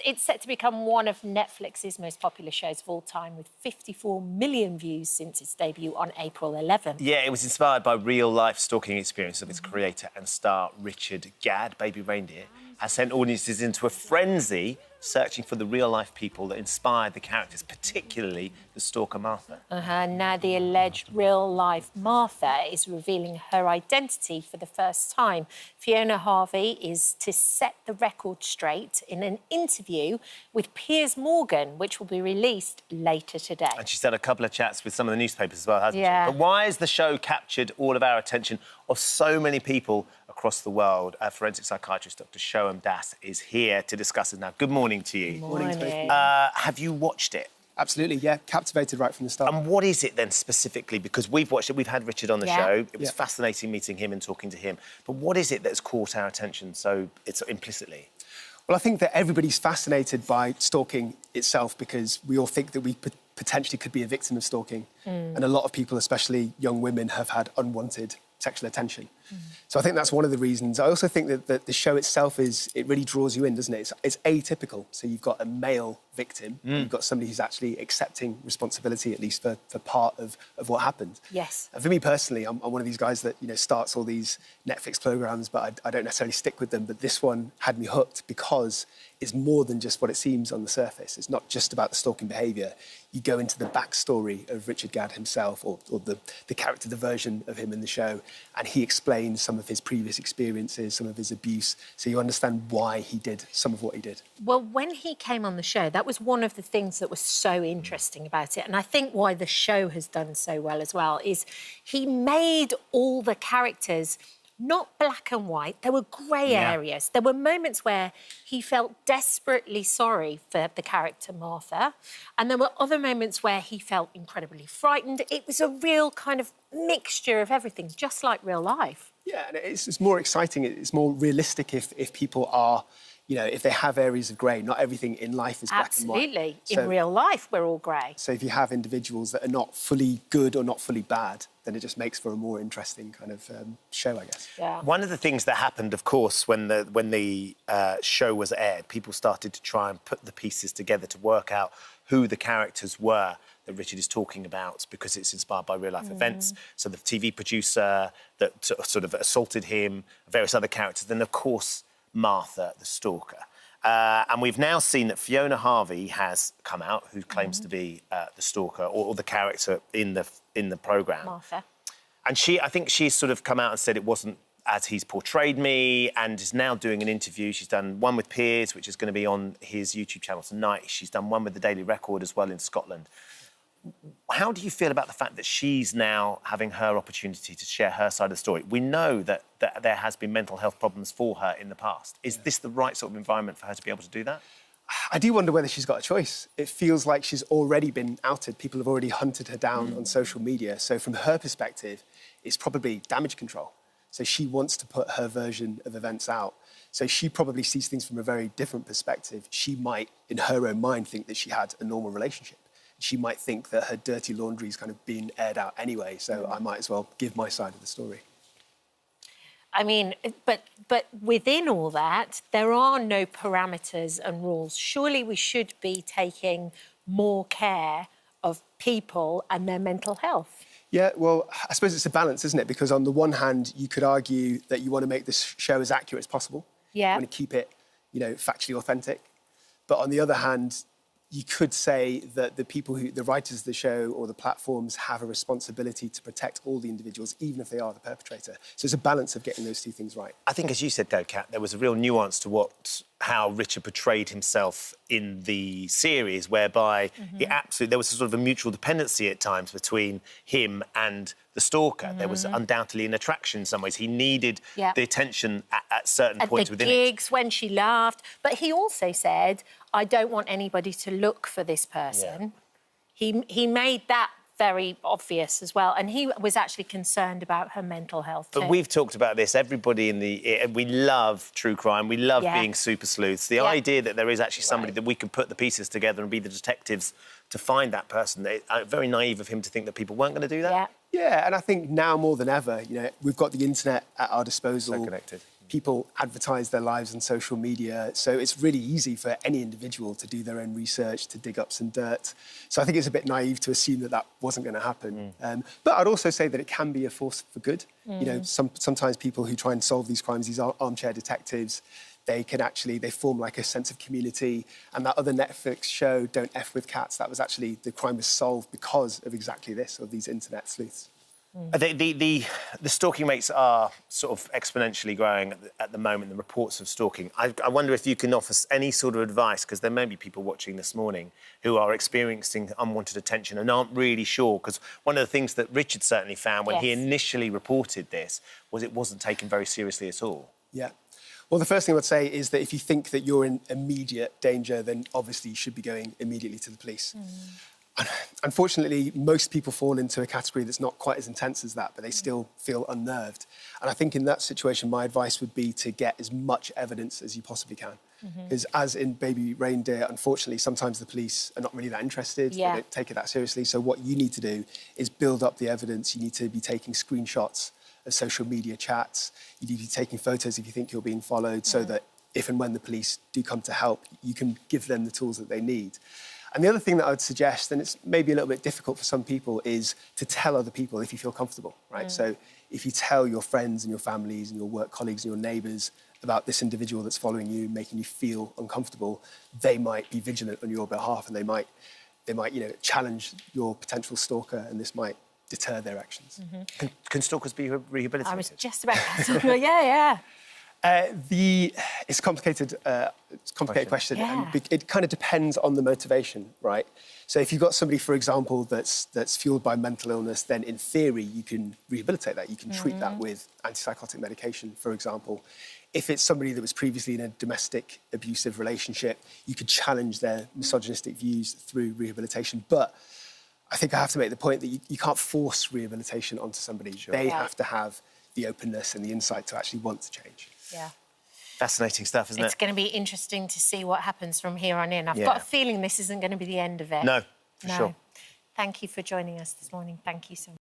it's set to become one of Netflix's most popular shows of all time, with 54 million views since its debut on April 11th. Yeah, it was inspired by real-life stalking experience of its creator and star Richard Gadd. Baby Reindeer has sent audiences into a frenzy searching for the real-life people that inspired the characters, particularly the stalker Martha. Now the alleged real-life Martha is revealing her identity for the first time. Fiona Harvey is to set the record straight in an interview with Piers, which will be released later today. And she's done a couple of chats with some of the newspapers as well, hasn't she? Yeah. But why has the show captured all of our attention of so many people across the world? Forensic psychiatrist Dr Sohom is here to discuss it now. Good morning to you. Good morning. Have you watched it? Absolutely, yeah. Captivated right from the start. And what is it then specifically? Because we've watched it, we've had Richard on the show. It was fascinating meeting him and talking to him. But what is it that's caught our attention so it's implicitly? Well, I think that everybody's fascinated by stalking itself because we all think that we potentially could be a victim of stalking. And a lot of people, especially young women, have had unwanted sexual attention. So I think that's one of the reasons. I also think that the show itself it really draws you in, doesn't it? It's atypical. So you've got a male victim, you've got somebody who's actually accepting responsibility, at least for part of what happened. Yes. And for me personally, I'm one of these guys that, you know, starts all these Netflix programmes, but I don't necessarily stick with them. But this one had me hooked because it's more than just what it seems on the surface. It's not just about the stalking behaviour. You go into the backstory of Richard Gadd himself, or the character, the version of him in the show, and he explains some of his previous experiences, some of his abuse, so you understand why he did some of what he did. Well, when he came on the show, that was one of the things that was so interesting about it, and I think why the show has done so well as well, is he made all the characters not black and white. There were grey areas. There were moments where he felt desperately sorry for the character Martha, and there were other moments where he felt incredibly frightened. It was a real kind of mixture of everything, just like real life. Yeah, and it's more exciting. It's more realistic if people are, you know, if they have areas of grey. Not everything in life is black and white. Absolutely. In real life, we're all grey. So if you have individuals that are not fully good or not fully bad, then it just makes for a more interesting kind of show, I guess. Yeah. One of the things that happened, of course, when the show was aired, people started to try and put the pieces together to work out who the characters were that Richard is talking about, because it's inspired by real-life events. So the TV producer that sort of assaulted him, various other characters, then, of course, Martha, the stalker. And we've now seen that Fiona Harvey has come out, who claims to be the stalker or the character in the programme. Martha. And I think she's sort of come out and said it wasn't as he's portrayed me, and is now doing an interview. She's done one with Piers, which is going to be on his YouTube channel tonight. She's done one with the Daily Record as well in Scotland. How do you feel about the fact that she's now having her opportunity to share her side of the story? We know that there has been mental health problems for her in the past. Is this the right sort of environment for her to be able to do that? I do wonder whether she's got a choice. It feels like she's already been outed. People have already hunted her down on social media. So from her perspective, it's probably damage control. So she wants to put her version of events out. So she probably sees things from a very different perspective. She might, in her own mind, think that she had a normal relationship. She might think that her dirty laundry's kind of been aired out anyway, so I might as well give my side of the story. I mean, but within all that, there are no parameters and rules. Surely we should be taking more care of people and their mental health. Yeah, well, I suppose it's a balance, isn't it? Because on the one hand, you could argue that you want to make this show as accurate as possible. Yeah. You want to keep it, you know, factually authentic. But on the other hand, you could say that the writers of the show or the platforms have a responsibility to protect all the individuals, even if they are the perpetrator. So it's a balance of getting those two things right. I think, as you said, though, Kat, there was a real nuance to how Richard portrayed himself in the series, whereby there was a sort of a mutual dependency at times between him and the stalker. There was undoubtedly an attraction in some ways. He needed the attention at certain points within it. At the gigs, when she laughed. But he also said, I don't want anybody to look for this person. Yeah. He made that very obvious as well, and he was actually concerned about her mental health too. But we've talked about this, everybody we love true crime, we love being super sleuths. The idea that there is actually somebody that we could put the pieces together and be the detectives to find that person, very naive of him to think that people weren't going to do that. Yeah, and I think now more than ever, you know, we've got the internet at our disposal. So connected. People advertise their lives on social media, so it's really easy for any individual to do their own research, to dig up some dirt. So I think it's a bit naive to assume that that wasn't going to happen. But I'd also say that it can be a force for good. You know, sometimes people who try and solve these crimes, these armchair detectives, they form like a sense of community. And that other Netflix show, Don't F With Cats, that was actually, the crime was solved because of exactly this, of these internet sleuths. The stalking rates are sort of exponentially growing at the moment, the reports of stalking. I wonder if you can offer any sort of advice, because there may be people watching this morning who are experiencing unwanted attention and aren't really sure, because one of the things that Richard certainly found when he initially reported this was it wasn't taken very seriously at all. Yeah. Well, the first thing I would say is that if you think that you're in immediate danger, then obviously you should be going immediately to the police. Unfortunately, most people fall into a category that's not quite as intense as that, but they still feel unnerved. And I think in that situation, my advice would be to get as much evidence as you possibly can. Because as in Baby Reindeer, unfortunately, sometimes the police are not really that interested. They don't take it that seriously. So what you need to do is build up the evidence. You need to be taking screenshots of social media chats. You need to be taking photos if you think you're being followed, so that if and when the police do come to help, you can give them the tools that they need. And the other thing that I would suggest, and it's maybe a little bit difficult for some people, is to tell other people if you feel comfortable, right? So if you tell your friends and your families and your work colleagues and your neighbours about this individual that's following you, making you feel uncomfortable, they might be vigilant on your behalf, and they might challenge your potential stalker, and this might deter their actions. Can stalkers be rehabilitated? I was just about to yeah. It's a complicated question. And it kind of depends on the motivation, right? So if you've got somebody, for example, that's fueled by mental illness, then in theory you can rehabilitate that. You can treat that with antipsychotic medication, for example. If it's somebody that was previously in a domestic abusive relationship, you could challenge their misogynistic views through rehabilitation. But I think I have to make the point that you can't force rehabilitation onto somebody. They have to have the openness and the insight to actually want to change. Yeah. Fascinating stuff, isn't it? It's going to be interesting to see what happens from here on in. I've got a feeling this isn't going to be the end of it. No, for sure. Thank you for joining us this morning. Thank you so much.